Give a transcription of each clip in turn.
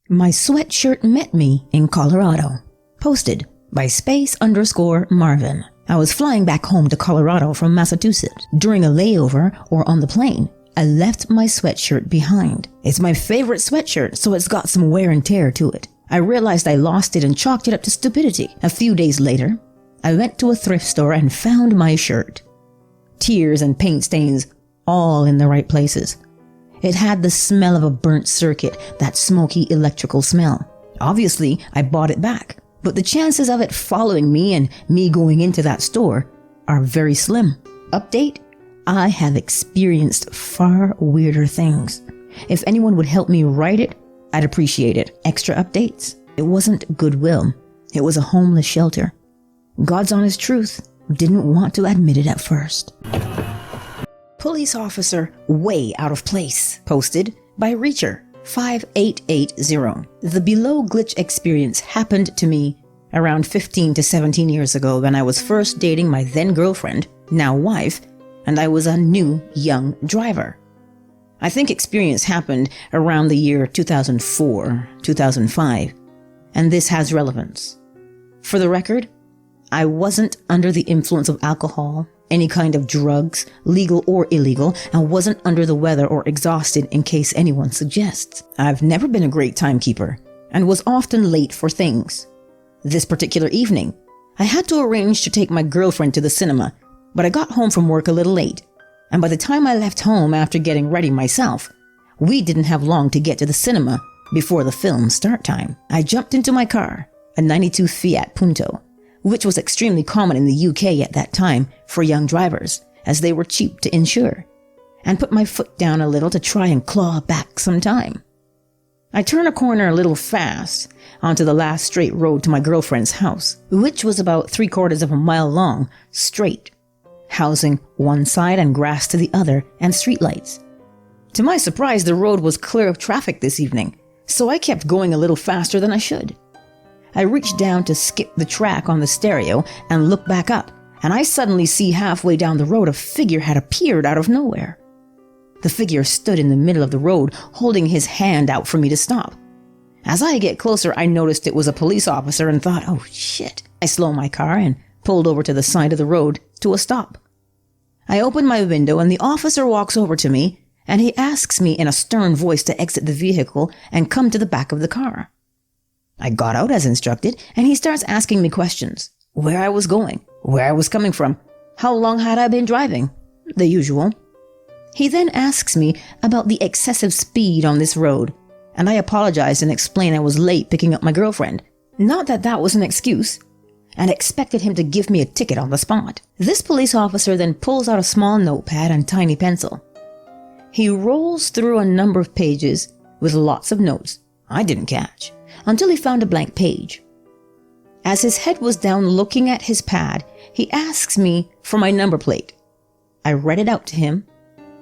My sweatshirt met me in Colorado. Posted by space_Marvin. I was flying back home to Colorado from Massachusetts. During a layover or on the plane, I left my sweatshirt behind. It's my favorite sweatshirt, so it's got some wear and tear to it. I realized I lost it and chalked it up to stupidity. A few days later, I went to a thrift store and found my shirt. Tears and paint stains all in the right places. It had the smell of a burnt circuit, that smoky electrical smell. Obviously, I bought it back, but the chances of it following me and me going into that store are very slim. Update: I have experienced far weirder things. If anyone would help me write it, I'd appreciate it. Extra updates: it wasn't Goodwill. It was a homeless shelter. God's honest truth, didn't want to admit it at first. Police officer way out of place. Posted by Reacher 5880. The below glitch experience happened to me around 15 to 17 years ago when I was first dating my then girlfriend, now wife, and I was a new young driver. I think experience happened around the year 2004, 2005, and this has relevance. For the record, I wasn't under the influence of alcohol, any kind of drugs, legal or illegal, and wasn't under the weather or exhausted in case anyone suggests. I've never been a great timekeeper and was often late for things. This particular evening, I had to arrange to take my girlfriend to the cinema, but I got home from work a little late, and by the time I left home after getting ready myself, we didn't have long to get to the cinema before the film start time. I jumped into my car, a 92 Fiat Punto, which was extremely common in the UK at that time for young drivers, as they were cheap to insure, and put my foot down a little to try and claw back some time. I turned a corner a little fast onto the last straight road to my girlfriend's house, which was about 3/4 of a mile long, straight, housing one side and grass to the other and streetlights. To my surprise, the road was clear of traffic this evening, so I kept going a little faster than I should. I reached down to skip the track on the stereo and look back up, and I suddenly see halfway down the road a figure had appeared out of nowhere. The figure stood in the middle of the road, holding his hand out for me to stop. As I get closer, I noticed it was a police officer and thought, oh shit. I slowed my car and pulled over to the side of the road to a stop. I opened my window and the officer walks over to me and he asks me in a stern voice to exit the vehicle and come to the back of the car. I got out as instructed, and he starts asking me questions. Where I was going, where I was coming from, how long had I been driving, the usual. He then asks me about the excessive speed on this road, and I apologized and explained I was late picking up my girlfriend. Not that that was an excuse, and expected him to give me a ticket on the spot. This police officer then pulls out a small notepad and tiny pencil. He rolls through a number of pages with lots of notes I didn't catch, until he found a blank page. As his head was down looking at his pad, he asks me for my number plate. I read it out to him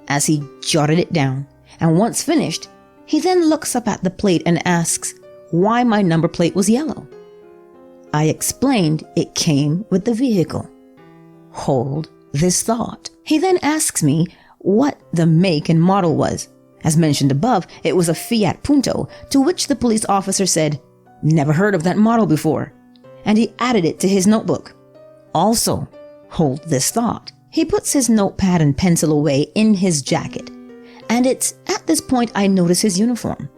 as he jotted it down, and once finished, he then looks up at the plate and asks why my number plate was yellow. I explained it came with the vehicle. Hold this thought. He then asks me what the make and model was. As mentioned above, it was a Fiat Punto, to which the police officer said, never heard of that model before, and he added it to his notebook. Also, hold this thought. He puts his notepad and pencil away in his jacket, and it's at this point I notice his uniform.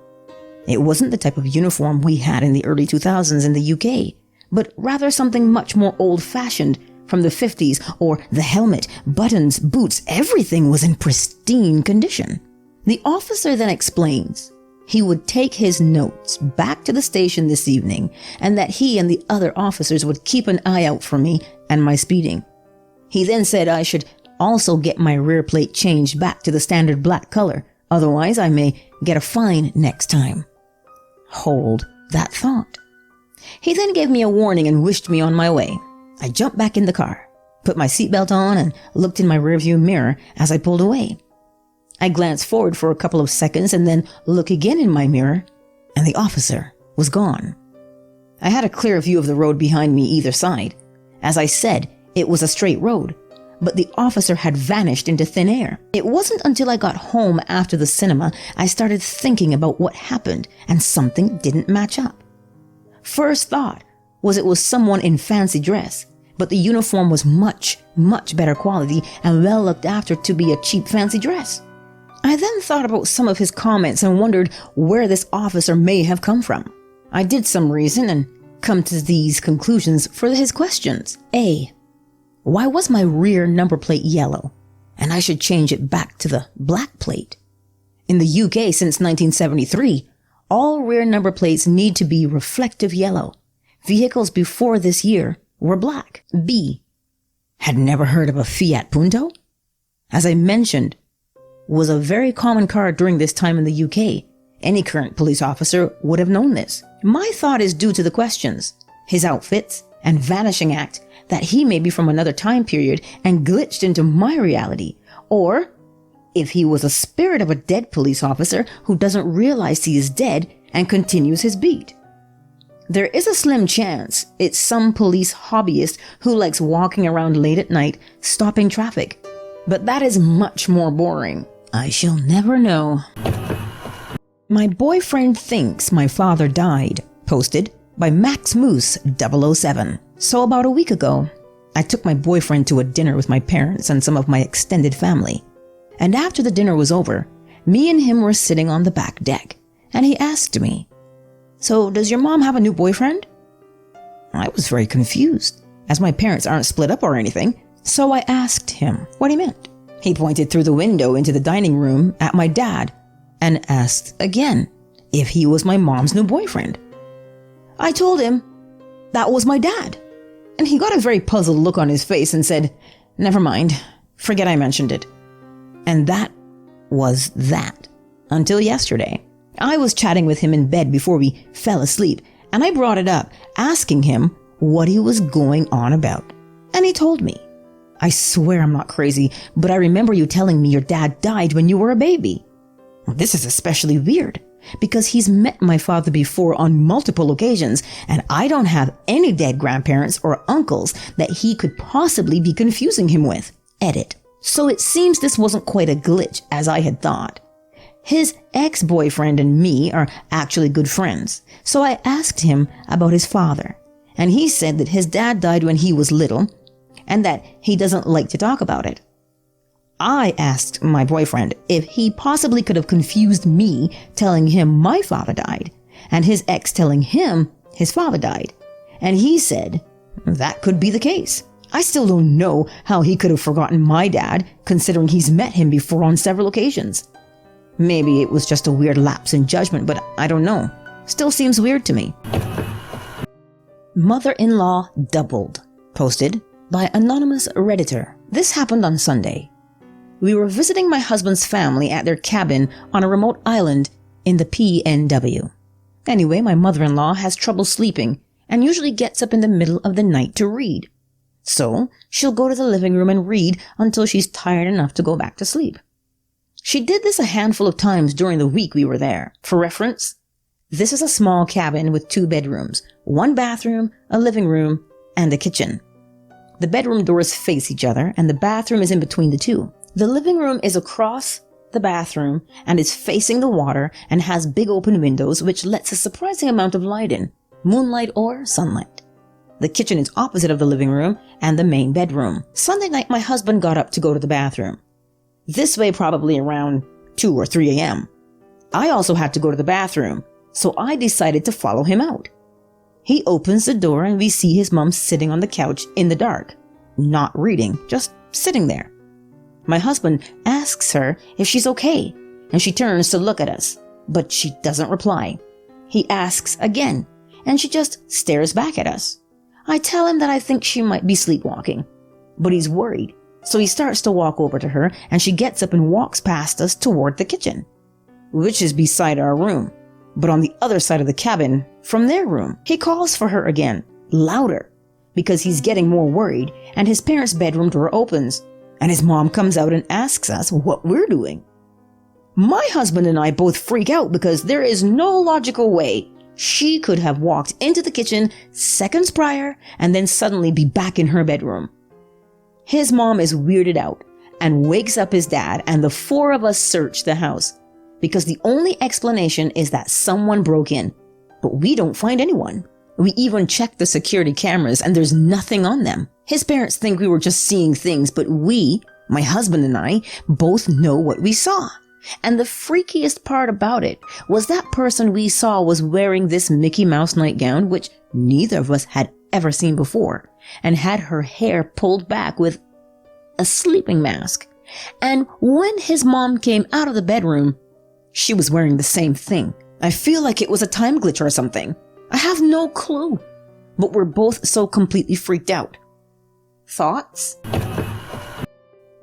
It wasn't the type of uniform we had in the early 2000s in the UK, but rather something much more old-fashioned from the 50s, or the helmet, buttons, boots, everything was in pristine condition. The officer then explains he would take his notes back to the station this evening and that he and the other officers would keep an eye out for me and my speeding. He then said I should also get my rear plate changed back to the standard black color, otherwise I may get a fine next time. Hold that thought. He then gave me a warning and wished me on my way. I jumped back in the car, put my seatbelt on, and looked in my rearview mirror as I pulled away. I glanced forward for a couple of seconds and then looked again in my mirror, and the officer was gone. I had a clear view of the road behind me either side. As I said, it was a straight road, but the officer had vanished into thin air. It wasn't until I got home after the cinema I started thinking about what happened, and something didn't match up. First thought was it was someone in fancy dress, but the uniform was much, much better quality and well looked after to be a cheap fancy dress. I then thought about some of his comments and wondered where this officer may have come from. I did some reason and come to these conclusions for his questions. A. Why was my rear number plate yellow? And I should change it back to the black plate. In the UK since 1973, all rear number plates need to be reflective yellow. Vehicles before this year were black. B. Had never heard of a Fiat Punto? As I mentioned, was a very common car during this time in the UK. Any current police officer would have known this. My thought is due to the questions, his outfits, and vanishing act that he may be from another time period and glitched into my reality. Or if he was a spirit of a dead police officer who doesn't realize he is dead and continues his beat. There is a slim chance it's some police hobbyist who likes walking around late at night stopping traffic. But that is much more boring. I shall never know. My boyfriend thinks my father died. Posted by Max Moose 007. So about a week ago, I took my boyfriend to a dinner with my parents and some of my extended family. And after the dinner was over, me and him were sitting on the back deck, and he asked me, "So does your mom have a new boyfriend?" I was very confused, as my parents aren't split up or anything, so I asked him what he meant. He pointed through the window into the dining room at my dad and asked again if he was my mom's new boyfriend. I told him that was my dad, and he got a very puzzled look on his face and said, "Never mind, forget I mentioned it." And that was that. Until yesterday. I was chatting with him in bed before we fell asleep, and I brought it up, asking him what he was going on about. And he told me. I swear I'm not crazy, but I remember you telling me your dad died when you were a baby. This is especially weird, because he's met my father before on multiple occasions, and I don't have any dead grandparents or uncles that he could possibly be confusing him with. Edit. So it seems this wasn't quite a glitch as I had thought. His ex-boyfriend and me are actually good friends, so I asked him about his father, and he said that his dad died when he was little, and that he doesn't like to talk about it. I asked my boyfriend if he possibly could have confused me telling him my father died, and his ex telling him his father died, and he said that could be the case. I still don't know how he could have forgotten my dad, considering he's met him before on several occasions. Maybe it was just a weird lapse in judgment, but I don't know. Still seems weird to me. Mother-in-law doubled. Posted by anonymous Redditor. This happened on Sunday. We were visiting my husband's family at their cabin on a remote island in the PNW. Anyway, my mother-in-law has trouble sleeping and usually gets up in the middle of the night to read. So she'll go to the living room and read until she's tired enough to go back to sleep. She did this a handful of times during the week we were there. For reference, this is a small cabin with 2 bedrooms, 1 bathroom, a living room, and a kitchen. The bedroom doors face each other, and the bathroom is in between the 2. The living room is across the bathroom and is facing the water and has big open windows which lets a surprising amount of light in, moonlight or sunlight. The kitchen is opposite of the living room and the main bedroom. Sunday night, my husband got up to go to the bathroom. This way probably around 2 or 3 a.m. I also had to go to the bathroom, so I decided to follow him out. He opens the door and we see his mom sitting on the couch in the dark, not reading, just sitting there. My husband asks her if she's okay, and she turns to look at us, but she doesn't reply. He asks again, and she just stares back at us. I tell him that I think she might be sleepwalking, but he's worried, so he starts to walk over to her, and she gets up and walks past us toward the kitchen, which is beside our room, but on the other side of the cabin from their room. He calls for her again, louder, because he's getting more worried, and his parents' bedroom door opens, and his mom comes out and asks us what we're doing. My husband and I both freak out because there is no logical way she could have walked into the kitchen seconds prior and then suddenly be back in her bedroom. His mom is weirded out and wakes up his dad, and the four of us search the house because the only explanation is that someone broke in, but we don't find anyone. We even check the security cameras and there's nothing on them. His parents think we were just seeing things, but we, my husband and I, both know what we saw. And the freakiest part about it was that person we saw was wearing this Mickey Mouse nightgown, which neither of us had ever seen before, and had her hair pulled back with a sleeping mask. And when his mom came out of the bedroom, she was wearing the same thing. I feel like it was a time glitch or something. I have no clue, but we're both so completely freaked out. Thoughts?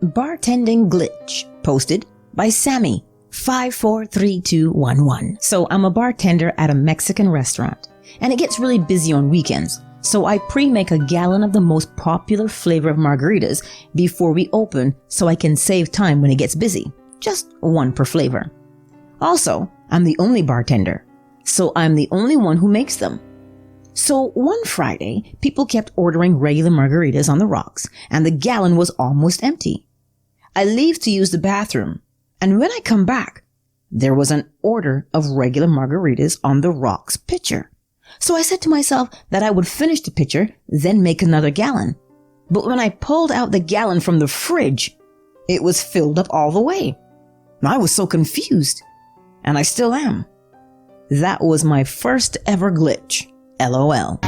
Bartending Glitch, posted by Sammy 543211. So I'm a bartender at a Mexican restaurant, and it gets really busy on weekends. So I pre-make a gallon of the most popular flavor of margaritas before we open so I can save time when it gets busy. Just one per flavor. Also, I'm the only bartender, so I'm the only one who makes them. So one Friday, people kept ordering regular margaritas on the rocks, and the gallon was almost empty. I leave to use the bathroom, and when I come back, there was an order of regular margaritas on the rocks pitcher. So I said to myself that I would finish the pitcher, then make another gallon. But when I pulled out the gallon from the fridge, it was filled up all the way. I was so confused, and I still am. That was my first ever glitch. LOL.